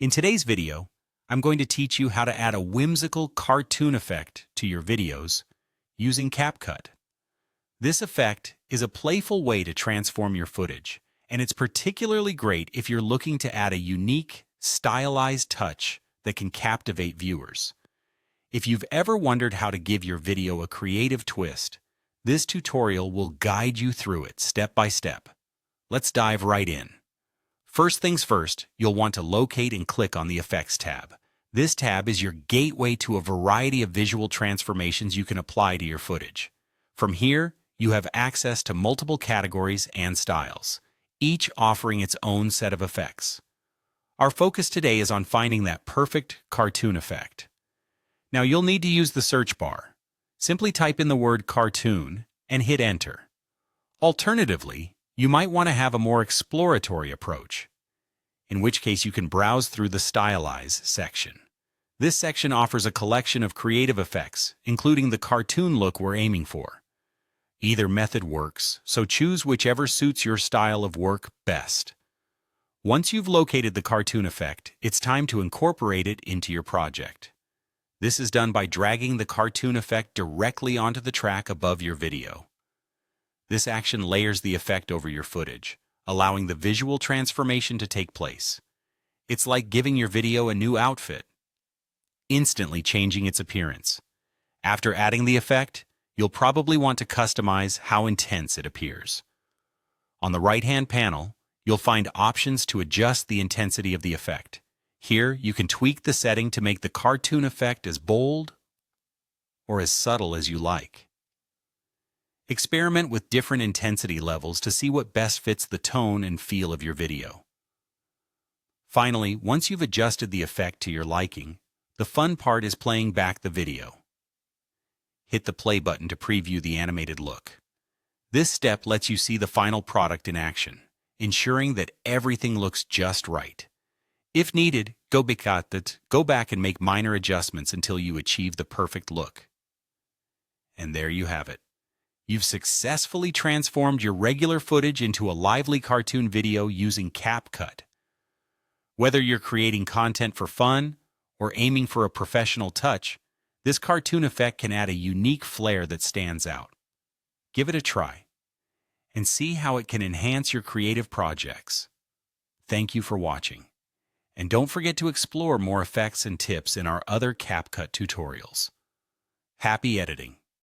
In today's video, I'm going to teach you how to add a whimsical cartoon effect to your videos using CapCut. This effect is a playful way to transform your footage, and it's particularly great if you're looking to add a unique, stylized touch that can captivate viewers. If you've ever wondered how to give your video a creative twist, this tutorial will guide you through it step by step. Let's dive right in. First things first, you'll want to locate and click on the Effects tab. This tab is your gateway to a variety of visual transformations you can apply to your footage. From here, you have access to multiple categories and styles, each offering its own set of effects. Our focus today is on finding that perfect cartoon effect. Now you'll need to use the search bar. Simply type in the word cartoon and hit enter. Alternatively, you might want to have a more exploratory approach, in which case you can browse through the Stylize section. This section offers a collection of creative effects, including the cartoon look we're aiming for. Either method works, so choose whichever suits your style of work best. Once you've located the cartoon effect, it's time to incorporate it into your project. This is done by dragging the cartoon effect directly onto the track above your video. This action layers the effect over your footage, allowing the visual transformation to take place. It's like giving your video a new outfit, instantly changing its appearance. After adding the effect, you'll probably want to customize how intense it appears. On the right-hand panel, you'll find options to adjust the intensity of the effect. Here, you can tweak the setting to make the cartoon effect as bold or as subtle as you like. Experiment with different intensity levels to see what best fits the tone and feel of your video. Finally, once you've adjusted the effect to your liking, the fun part is playing back the video. Hit the play button to preview the animated look. This step lets you see the final product in action, ensuring that everything looks just right. If needed, go back and make minor adjustments until you achieve the perfect look. And there you have it. You've successfully transformed your regular footage into a lively cartoon video using CapCut. Whether you're creating content for fun or aiming for a professional touch, this cartoon effect can add a unique flair that stands out. Give it a try and see how it can enhance your creative projects. Thank you for watching. And don't forget to explore more effects and tips in our other CapCut tutorials. Happy editing!